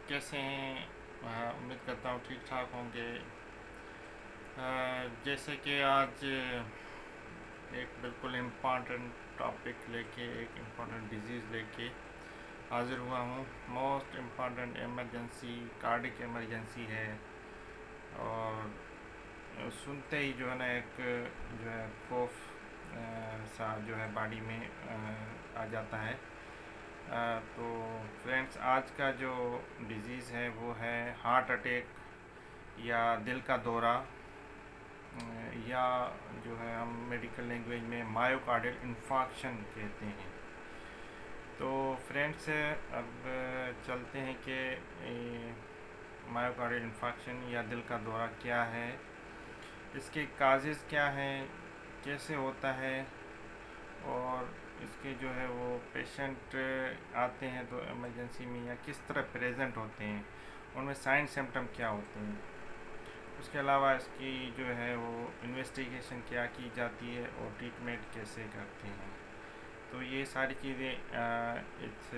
कैसे हैं? उम्मीद करता हूँ ठीक ठाक होंगे। जैसे कि आज एक बिल्कुल इम्पॉर्टेंट टॉपिक लेके, एक इम्पॉर्टेंट डिजीज़ लेके हाजिर हुआ हूँ। Most important emergency cardiac emergency है। और सुनते ही जो है ना एक जो है खौफ सा जो है बॉडी में आ जाता है। तो फ्रेंड्स, आज का जो डिज़ीज़ है वो है हार्ट अटैक या दिल का दौरा, या जो है हम मेडिकल लैंग्वेज में मायोकार्डियल इन्फार्क्शन कहते हैं। तो फ्रेंड्स, अब चलते हैं कि मायोकार्डियल इन्फार्क्शन या दिल का दौरा क्या है, इसके काजेज़ क्या हैं, कैसे होता है, और इसके जो है वो पेशेंट आते हैं तो इमरजेंसी में या किस तरह प्रेजेंट होते हैं, उनमें साइन सिम्टम क्या होते हैं। उसके अलावा इसकी जो है वो इन्वेस्टिगेशन क्या की जाती है और ट्रीटमेंट कैसे करते हैं। तो ये सारी चीज़ें इस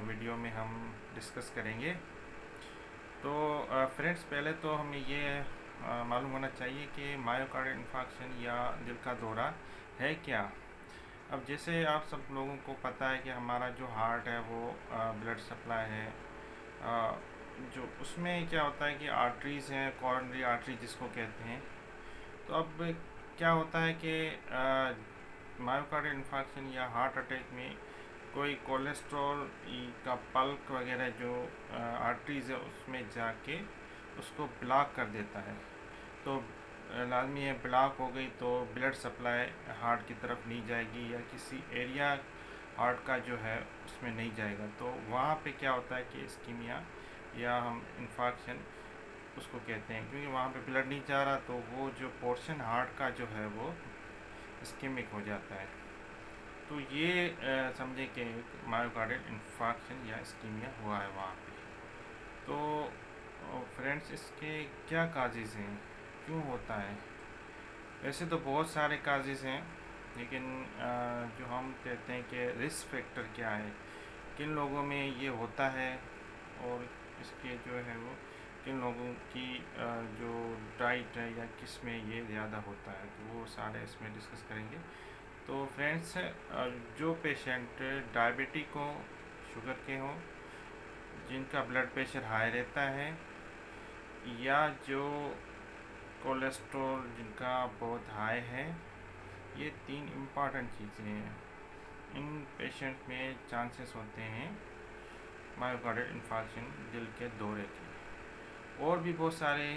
वीडियो में हम डिस्कस करेंगे। तो फ्रेंड्स, पहले तो हमें ये मालूम होना चाहिए कि मायोकार्डियल इन्फार्क्शन या दिल का दौरा है क्या। अब जैसे आप सब लोगों को पता है कि हमारा जो हार्ट है वो ब्लड सप्लाई है, जो उसमें क्या होता है कि आर्टरीज़ हैं, कॉरोनरी आर्टरी जिसको कहते हैं। तो अब क्या होता है कि मायोकार्डियल इन्फार्क्शन या हार्ट अटैक में कोई कोलेस्ट्रॉल का पल्क वगैरह जो आर्टरीज़ है उसमें जाके उसको ब्लॉक कर देता है। तो लाजमी है, ब्लॉक हो गई तो ब्लड सप्लाई हार्ट की तरफ नहीं जाएगी या किसी एरिया हार्ट का जो है उसमें नहीं जाएगा। तो वहाँ पे क्या होता है कि इस्कीमिया या हम इन्फार्क्शन उसको कहते हैं, क्योंकि वहाँ पे ब्लड नहीं जा रहा तो वो जो पोर्शन हार्ट का जो है वो इस्कीमिक हो जाता है। तो ये समझे कि मायोकार्डियल इन्फार्क्शन या इस्कीमिया हुआ है वहाँ पे। तो फ्रेंड्स, इसके क्या काजेज़ हैं, क्यों होता है? वैसे तो बहुत सारे काजेज़ हैं, लेकिन जो हम कहते हैं कि रिस्क फैक्टर क्या है, किन लोगों में ये होता है और इसके जो है वो किन लोगों की जो डाइट है या किस में ये ज़्यादा होता है, तो वो सारे इसमें डिस्कस करेंगे। तो फ्रेंड्स, जो पेशेंट डायबिटिक हो, शुगर के हों, जिनका ब्लड प्रेशर हाई रहता है, या जो कोलेस्ट्रॉल जिनका बहुत हाई है, ये तीन इम्पॉर्टेंट चीज़ें हैं। इन पेशेंट में चांसेस होते हैं मायोकार्डियल इन्फार्क्शन, दिल के दौरे के। और भी बहुत सारे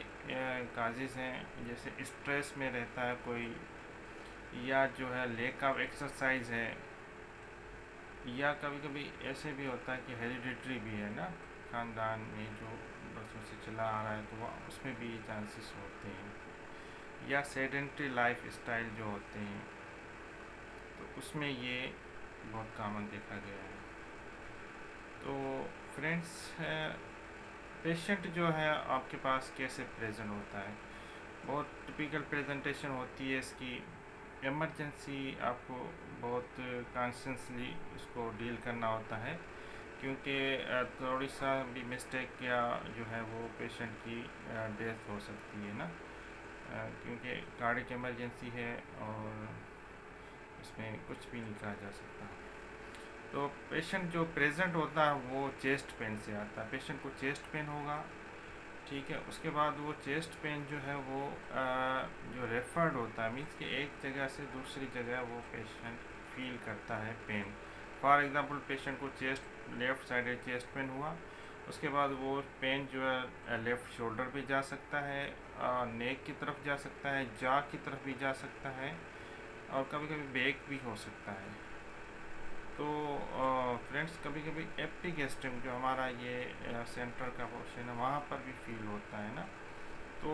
काजेज़ हैं, जैसे स्ट्रेस में रहता है कोई, या जो है लेक ऑफ एक्सरसाइज है, या कभी कभी ऐसे भी होता है कि हेरिडिटरी भी है ना, ख़ानदान में जो बरसों से चला आ रहा है, तो वह उसमें भी ये चांसेस होते हैं। या सेडेंट्री लाइफ स्टाइल जो होते हैं, तो उसमें ये बहुत कॉमन देखा गया है। तो फ्रेंड्स, पेशेंट जो है आपके पास कैसे प्रेजेंट होता है, बहुत टिपिकल प्रेजेंटेशन होती है इसकी। इमरजेंसी आपको बहुत कॉन्शियसली इसको डील करना होता है, क्योंकि थोड़ी सा भी मिस्टेक या जो है वो पेशेंट की डेथ हो सकती है ना, क्योंकि कार्डिक इमरजेंसी है और इसमें कुछ भी नहीं कहा जा सकता। तो पेशेंट जो प्रेजेंट होता है वो चेस्ट पेन से आता है। पेशेंट को चेस्ट पेन होगा, ठीक है। उसके बाद वो चेस्ट पेन जो है वो जो रेफर्ड होता है, मीन्स कि एक जगह से दूसरी जगह वो पेशेंट फील करता है पेन। फॉर एग्ज़ाम्पल, पेशेंट को chest left side chest pain हुआ, उसके बाद वो पेन जो है लेफ़्ट शोल्डर पे जा सकता है, नेक की तरफ जा सकता है, जा की तरफ भी जा सकता है, और कभी कभी बैक भी हो सकता है। तो फ्रेंड्स, कभी कभी एपिगैस्ट्रियम जो हमारा ये सेंटर का पोर्शन है वहाँ पर भी फील होता है ना। तो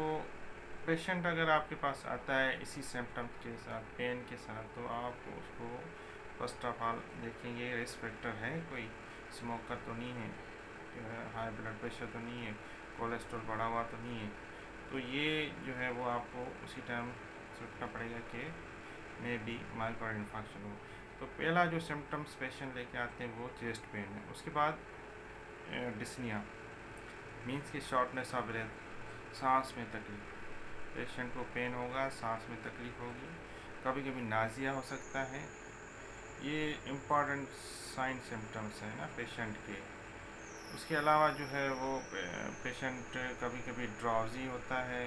पेशेंट अगर आपके पास आता है इसी सिम्टम्स के साथ, पेन के साथ, तो आप उसको फर्स्ट ऑफ ऑल देखेंगे रिस्क फैक्टर है कोई, स्मोकर तो नहीं है, हाई ब्लड प्रेशर तो नहीं है, कोलेस्ट्रॉल बढ़ा हुआ तो नहीं है। तो ये जो है वो आपको उसी टाइम सोचना पड़ेगा कि मे बी मायोकार्डियल इन्फार्क्शन हो। तो पहला जो सिम्टम्स पेशेंट लेके आते हैं वो चेस्ट पेन है। उसके बाद डिस्निया, मीन्स कि शॉर्टनेस ऑफ ब्रेथ, सांस में तकलीफ, पेशेंट को पेन होगा, सांस में तकलीफ होगी, कभी कभी नाजिया हो सकता है। ये इम्पॉर्टेंट साइन सिम्टम्स हैं ना पेशेंट के। उसके अलावा जो है वो पेशेंट कभी कभी ड्राउजी होता है,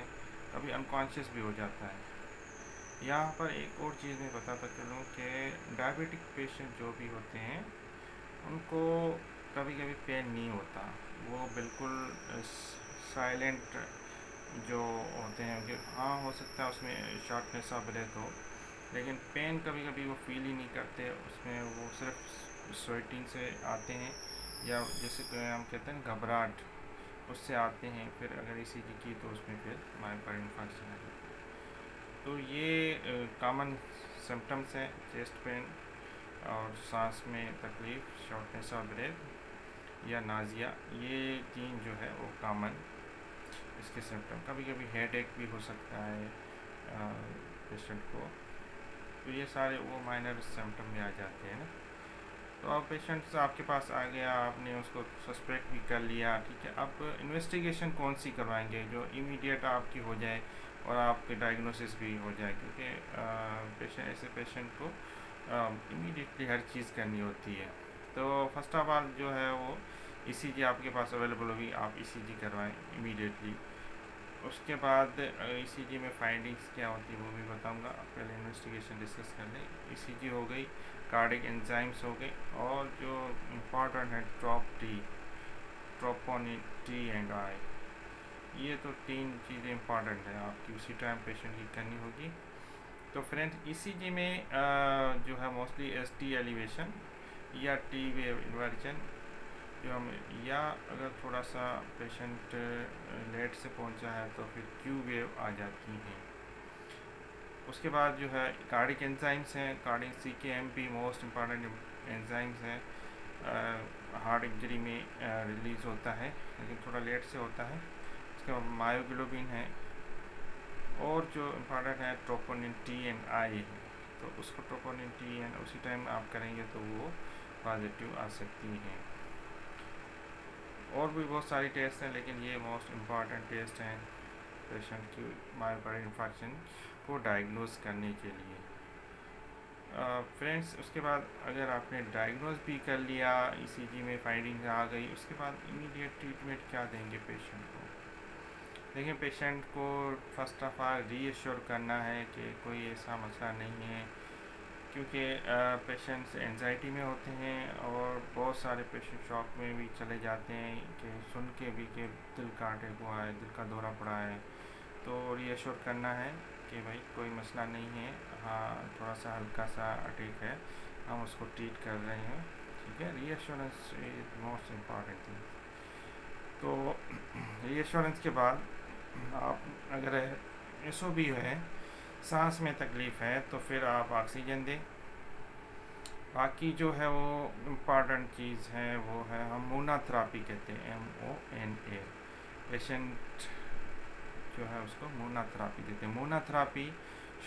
कभी अनकॉन्शियस भी हो जाता है। यहाँ पर एक और चीज़ मैं बताता चलूँ कि डायबिटिक पेशेंट जो भी होते हैं उनको कभी कभी पेन नहीं होता, वो बिल्कुल साइलेंट जो होते हैं कि हाँ हो सकता है उसमें शॉर्टनेस ऑफ ब्रेथ हो, लेकिन पेन कभी कभी वो फील ही नहीं करते, उसमें वो सिर्फ स्वेटिंग से आते हैं या जैसे कि हम कहते हैं घबराहट, उससे आते हैं। फिर अगर ईसीजी की तो उसमें फिर मायोकार्डियल इन्फार्क्शन आ जाती है। तो ये कॉमन सिम्टम्स हैं चेस्ट पेन और सांस में तकलीफ़, शॉर्टनेस ऑफ ब्रेथ या नाजिया, ये तीन जो है वो कॉमन इसके सिम्टम। कभी कभी हेड एक भी हो सकता है पेशेंट को। तो ये सारे वो माइनर सिम्टम में आ जाते हैं ना। तो अब पेशेंट आपके पास आ गया, आपने उसको सस्पेक्ट भी कर लिया, ठीक है। अब इन्वेस्टिगेशन कौन सी करवाएंगे जो इमीडिएट आपकी हो जाए और आपके डायग्नोसिस भी हो जाए, क्योंकि पेशेंट ऐसे पेशेंट को इमीडिएटली हर चीज़ करनी होती है। तो फर्स्ट ऑफ ऑल जो है वो ईसीजी आपके पास अवेलेबल होगी, आप ईसीजी करवाएं इमीडिएटली। उसके बाद ईसीजी में फाइंडिंग्स क्या होती है वो भी बताऊंगा। पहले इन्वेस्टिगेशन डिस्कस कर लें। ईसीजी हो गई, कार्डिक एंजाइम्स हो गए, और जो इम्पॉर्टेंट है ट्रोपोनिन टी एंड आई, ये तो तीन चीज़ें इंपॉर्टेंट है आपकी उसी टाइम पेशेंट की करनी होगी। तो फ्रेंड्स ईसीजी में जो है मोस्टली एसटी एलिवेशन या टी वेव इन्वर्जन जो हम, या अगर थोड़ा सा पेशेंट लेट से पहुंचा है तो फिर क्यू वेव आ जाती हैं। उसके बाद जो है कार्डिक एंजाइम्स हैं, कार्डिक सीकेएमपी मोस्ट इम्पॉर्टेंट एंजाइम्स हैं, हार्ट इंजरी में रिलीज़ होता है लेकिन थोड़ा लेट से होता है। उसके बाद मायोग्लोबिन है, और जो इम्पॉर्टेंट है ट्रोपोनिन टी एंड आई है। तो उसको ट्रोपोनिन टी एंड उसी टाइम आप करेंगे तो वो पॉजिटिव आ सकती हैं। और भी बहुत सारी टेस्ट हैं लेकिन ये मोस्ट इम्पॉर्टेंट टेस्ट हैं पेशेंट की मायोकार्डियल इन्फार्क्शन को डायग्नोज करने के लिए। फ्रेंड्स उसके बाद अगर आपने डायग्नोज भी कर लिया, ईसीजी में फाइंडिंग आ गई, उसके बाद इमीडिएट ट्रीटमेंट क्या देंगे पेशेंट को। देखिए पेशेंट को फर्स्ट ऑफ ऑल रीअश्योर करना है कि कोई ऐसा मसला नहीं है, क्योंकि पेशेंट्स एंजाइटी में होते हैं और बहुत सारे पेशेंट शॉक में भी चले जाते हैं कि सुन के भी कि दिल का अटैक हुआ है, दिल का दौरा पड़ा है। तो रीअश्योर करना है कि भाई कोई मसला नहीं है, हाँ थोड़ा सा हल्का सा अटैक है, हम उसको ट्रीट कर रहे हैं, ठीक है। Reassurance is most important thing. तो रीअश्योरेंस के बाद आप अगर ऐसो भी है, सांस में तकलीफ़ है, तो फिर आप ऑक्सीजन दें। बाकी जो है वो इम्पॉर्टेंट चीज़ है वो है हम मोनाथेरेपी कहते हैं, MONA। पेशेंट जो है उसको मोनाथेरेपी देते हैं। मोनाथेरेपी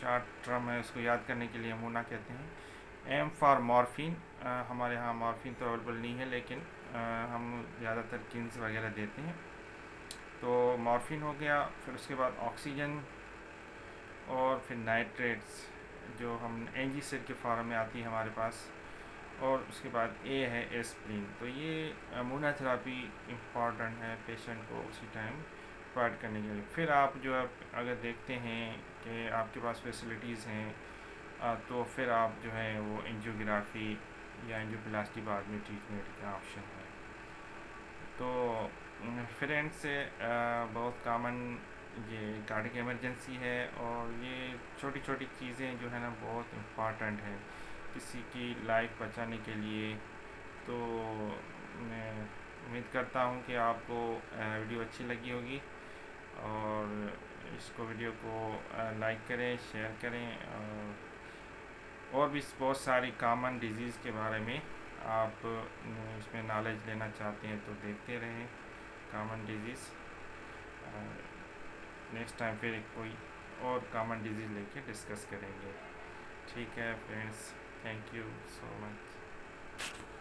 शॉर्ट टर्म है, उसको याद करने के लिए मोना कहते हैं। M फॉर मॉर्फिन, हमारे यहाँ मॉर्फिन तो अवेलेबल नहीं है लेकिन हम ज़्यादातर किन्स वगैरह देते हैं। तो मॉर्फिन हो गया, फिर उसके बाद ऑक्सीजन, और फिर नाइट्रेट्स जो हम एंजीसिड के फॉर्म में आती है हमारे पास, और उसके बाद ए है एस्प्रिन। तो ये मोनाथेरेपी इम्पॉर्टेंट है पेशेंट को उसी टाइम प्रोवाइड करने के लिए। फिर आप जो है अगर देखते हैं कि आपके पास फैसिलिटीज़ हैं तो फिर आप जो है वो एंजियोग्राफी या एंजियोप्लास्टी बाद में ट्रीटमेंट का ऑप्शन है। तो फ्रेंड्स बहुत कॉमन ये कार्डिक इमरजेंसी है, और ये छोटी छोटी चीज़ें जो है ना बहुत इम्पॉर्टेंट है किसी की लाइफ बचाने के लिए। तो मैं उम्मीद करता हूँ कि आपको वीडियो अच्छी लगी होगी, और इसको वीडियो को लाइक करें, शेयर करें, और भी बहुत सारी कॉमन डिजीज़ के बारे में आप इसमें नॉलेज लेना चाहते हैं तो देखते रहें कॉमन डिजीज़। नेक्स्ट टाइम फिर कोई और कॉमन डिजीज़ लेके डिस्कस करेंगे। ठीक है friends, thank you so much.